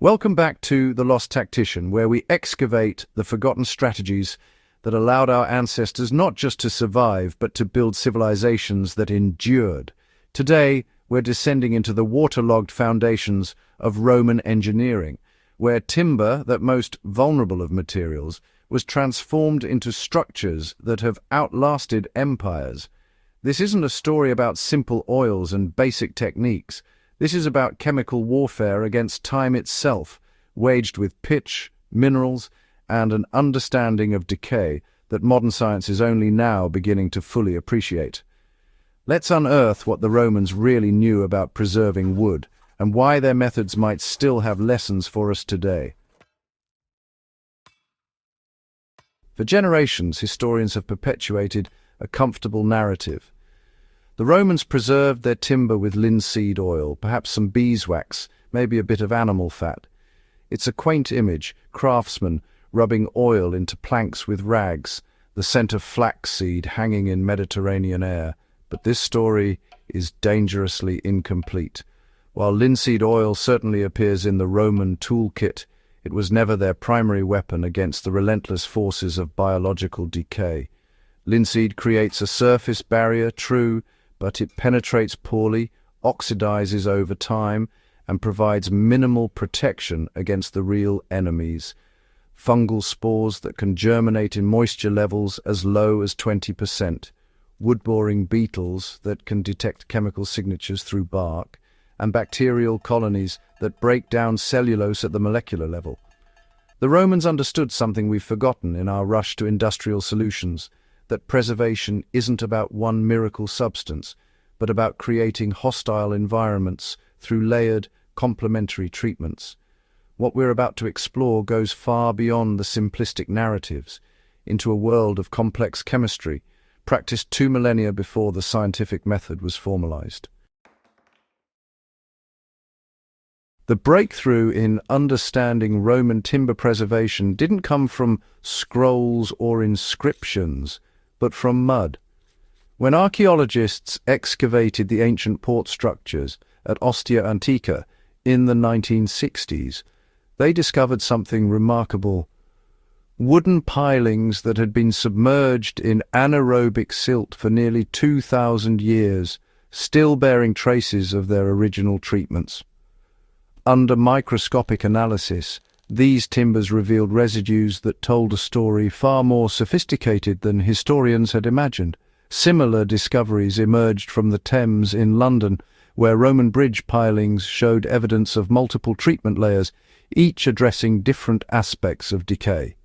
Welcome back to The Lost Tactician, where we excavate the forgotten strategies that allowed our ancestors not just to survive, but to build civilizations that endured. Today, we're descending into the waterlogged foundations of Roman engineering, where timber, that most vulnerable of materials, was transformed into structures that have outlasted empires. This isn't a story about simple oils and basic techniques. This is about chemical warfare against time itself, waged with pitch, minerals, and an understanding of decay that modern science is only now beginning to fully appreciate. Let's unearth what the Romans really knew about preserving wood, and why their methods might still have lessons for us today. For generations, historians have perpetuated a comfortable narrative. The Romans preserved their timber with linseed oil, perhaps some beeswax, maybe a bit of animal fat. It's a quaint image, craftsmen rubbing oil into planks with rags, the scent of flaxseed hanging in Mediterranean air. But this story is dangerously incomplete. While linseed oil certainly appears in the Roman toolkit, it was never their primary weapon against the relentless forces of biological decay. Linseed creates a surface barrier, true, but it penetrates poorly, oxidizes over time, and provides minimal protection against the real enemies. Fungal spores that can germinate in moisture levels as low as 20%, wood-boring beetles that can detect chemical signatures through bark, and bacterial colonies that break down cellulose at the molecular level. The Romans understood something we've forgotten in our rush to industrial solutions, that preservation isn't about one miracle substance, but about creating hostile environments through layered, complementary treatments. What we're about to explore goes far beyond the simplistic narratives, into a world of complex chemistry, practiced 2 millennia before the scientific method was formalized. The breakthrough in understanding Roman timber preservation didn't come from scrolls or inscriptions, but from mud. When archaeologists excavated the ancient port structures at Ostia Antiqa in the 1960s, they discovered something remarkable. Wooden pilings that had been submerged in anaerobic silt for nearly 2,000 years, still bearing traces of their original treatments. Under microscopic analysis, these timbers revealed residues that told a story far more sophisticated than historians had imagined. Similar discoveries emerged from the Thames in London, where Roman bridge pilings showed evidence of multiple treatment layers, each addressing different aspects of decay.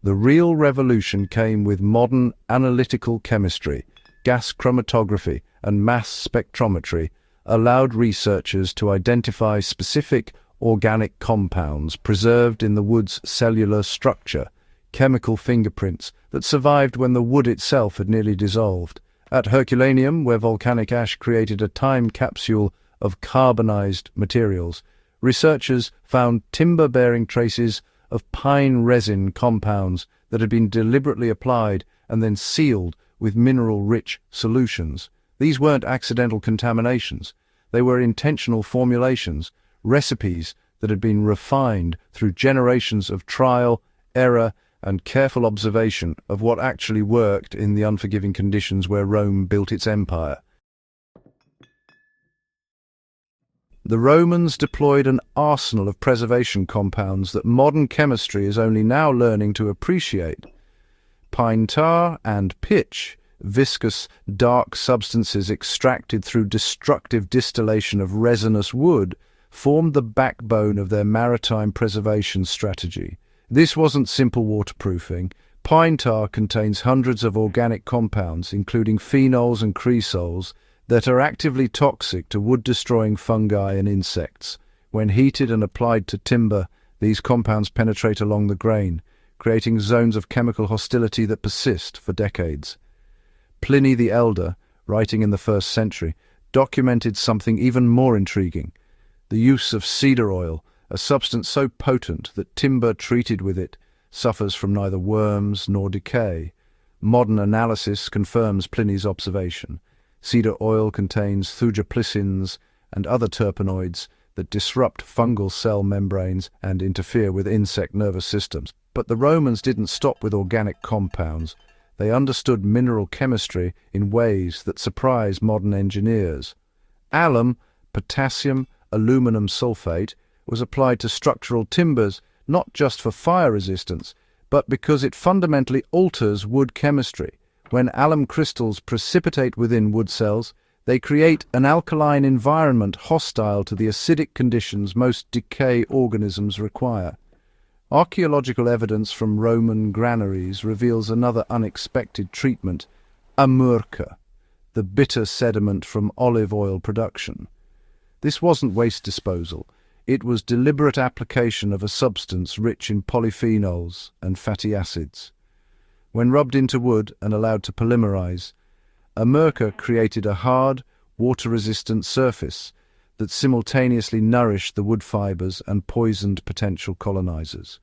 The real revolution came with modern analytical chemistry. Gas chromatography and mass spectrometry allowed researchers to identify specific organic compounds preserved in the wood's cellular structure, chemical fingerprints that survived when the wood itself had nearly dissolved. At Herculaneum, where volcanic ash created a time capsule of carbonized materials, researchers found timber-bearing traces of pine resin compounds that had been deliberately applied and then sealed with mineral-rich solutions. These weren't accidental contaminations. They were intentional formulations, recipes that had been refined through generations of trial, error, and careful observation of what actually worked in the unforgiving conditions where Rome built its empire. The Romans deployed an arsenal of preservation compounds that modern chemistry is only now learning to appreciate. Pine tar and pitch, viscous, dark substances extracted through destructive distillation of resinous wood, formed the backbone of their maritime preservation strategy. This wasn't simple waterproofing. Pine tar contains hundreds of organic compounds, including phenols and cresols, that are actively toxic to wood-destroying fungi and insects. When heated and applied to timber, these compounds penetrate along the grain, creating zones of chemical hostility that persist for decades. Pliny the Elder, writing in the 1st century, documented something even more intriguing: the use of cedar oil, a substance so potent that timber treated with it suffers from neither worms nor decay. Modern analysis confirms Pliny's observation. Cedar oil contains thujaplicins and other terpenoids that disrupt fungal cell membranes and interfere with insect nervous systems. But the Romans didn't stop with organic compounds. They understood mineral chemistry in ways that surprise modern engineers. Alum, potassium, aluminum sulfate, was applied to structural timbers not just for fire resistance, but because it fundamentally alters wood chemistry. When alum crystals precipitate within wood cells, they create an alkaline environment hostile to the acidic conditions most decay organisms require. Archaeological evidence from Roman granaries reveals another unexpected treatment, amurca, the bitter sediment from olive oil production. This wasn't waste disposal. It was deliberate application of a substance rich in polyphenols and fatty acids. When rubbed into wood and allowed to polymerize, amurca created a hard, water-resistant surface that simultaneously nourished the wood fibers and poisoned potential colonizers.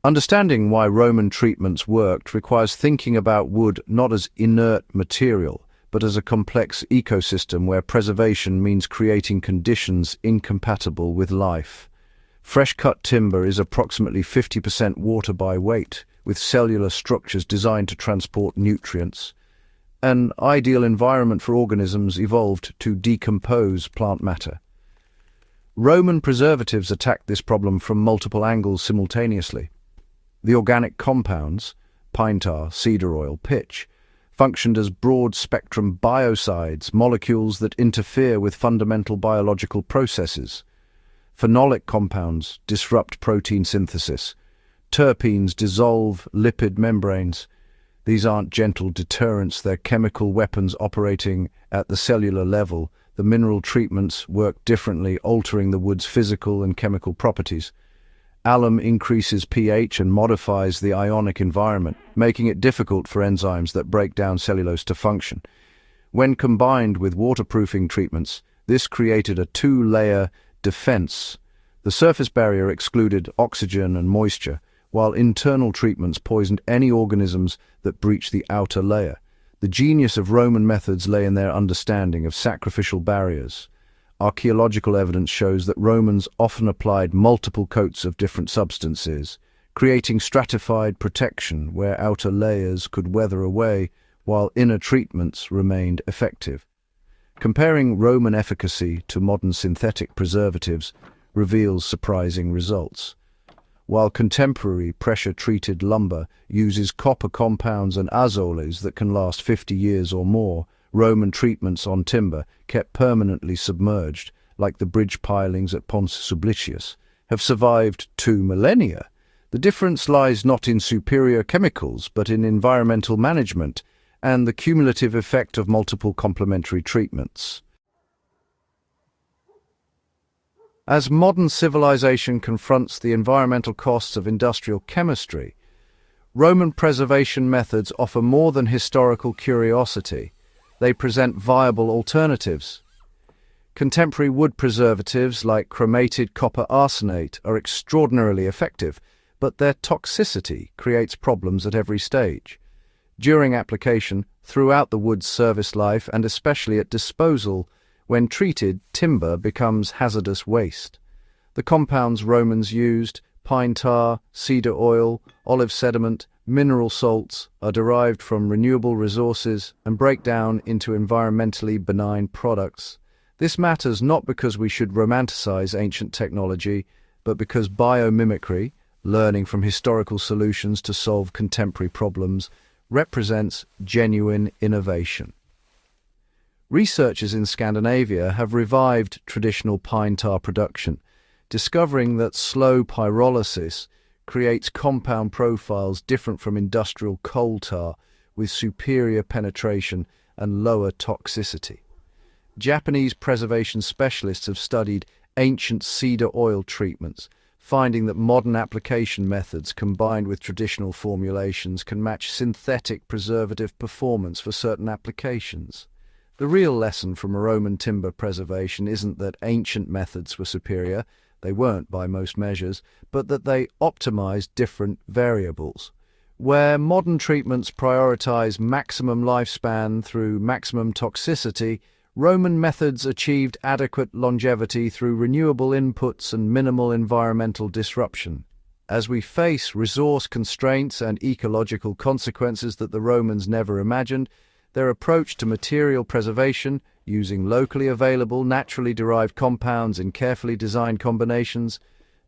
Understanding why Roman treatments worked requires thinking about wood not as inert material, but as a complex ecosystem where preservation means creating conditions incompatible with life. Fresh-cut timber is approximately 50% water by weight, with cellular structures designed to transport nutrients. An ideal environment for organisms evolved to decompose plant matter. Roman preservatives attacked this problem from multiple angles simultaneously. The organic compounds, pine tar, cedar oil, pitch, functioned as broad-spectrum biocides, molecules that interfere with fundamental biological processes. Phenolic compounds disrupt protein synthesis. Terpenes dissolve lipid membranes. These aren't gentle deterrents, they're chemical weapons operating at the cellular level. The mineral treatments work differently, altering the wood's physical and chemical properties. Alum increases pH and modifies the ionic environment, making it difficult for enzymes that break down cellulose to function. When combined with waterproofing treatments, this created a two-layer defense. The surface barrier excluded oxygen and moisture, while internal treatments poisoned any organisms that breached the outer layer. The genius of Roman methods lay in their understanding of sacrificial barriers. Archaeological evidence shows that Romans often applied multiple coats of different substances, creating stratified protection where outer layers could weather away while inner treatments remained effective. Comparing Roman efficacy to modern synthetic preservatives reveals surprising results. While contemporary pressure-treated lumber uses copper compounds and azoles that can last 50 years or more, Roman treatments on timber, kept permanently submerged, like the bridge pilings at Pons Sublicius, have survived 2 millennia. The difference lies not in superior chemicals, but in environmental management and the cumulative effect of multiple complementary treatments. As modern civilization confronts the environmental costs of industrial chemistry, Roman preservation methods offer more than historical curiosity. They present viable alternatives. Contemporary wood preservatives like chromated copper arsenate are extraordinarily effective, but their toxicity creates problems at every stage. During application, throughout the wood's service life, and especially at disposal, when treated, timber becomes hazardous waste. The compounds Romans used, pine tar, cedar oil, olive sediment, mineral salts, are derived from renewable resources and break down into environmentally benign products. This matters not because we should romanticize ancient technology, but because biomimicry, learning from historical solutions to solve contemporary problems, represents genuine innovation. Researchers in Scandinavia have revived traditional pine tar production, discovering that slow pyrolysis creates compound profiles different from industrial coal tar, with superior penetration and lower toxicity. Japanese preservation specialists have studied ancient cedar oil treatments, finding that modern application methods combined with traditional formulations can match synthetic preservative performance for certain applications. The real lesson from Roman timber preservation isn't that ancient methods were superior, they weren't by most measures, but that they optimized different variables. Where modern treatments prioritize maximum lifespan through maximum toxicity, Roman methods achieved adequate longevity through renewable inputs and minimal environmental disruption. As we face resource constraints and ecological consequences that the Romans never imagined, their approach to material preservation, using locally available, naturally derived compounds in carefully designed combinations,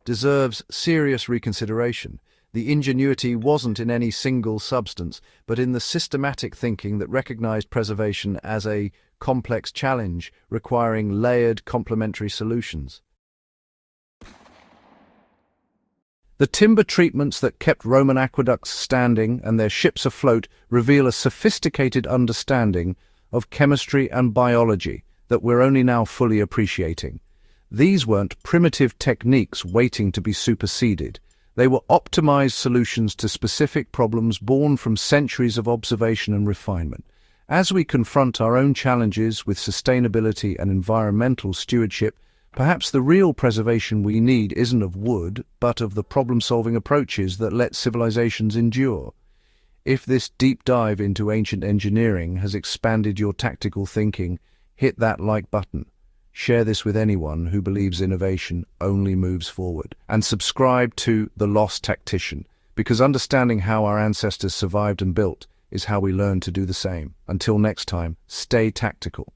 deserves serious reconsideration. The ingenuity wasn't in any single substance, but in the systematic thinking that recognized preservation as a complex challenge requiring layered complementary solutions. The timber treatments that kept Roman aqueducts standing and their ships afloat reveal a sophisticated understanding of chemistry and biology that we're only now fully appreciating. These weren't primitive techniques waiting to be superseded. They were optimized solutions to specific problems born from centuries of observation and refinement. As we confront our own challenges with sustainability and environmental stewardship, perhaps the real preservation we need isn't of wood, but of the problem-solving approaches that let civilizations endure. If this deep dive into ancient engineering has expanded your tactical thinking, hit that like button. Share this with anyone who believes innovation only moves forward. And subscribe to The Lost Tactician, because understanding how our ancestors survived and built is how we learn to do the same. Until next time, stay tactical.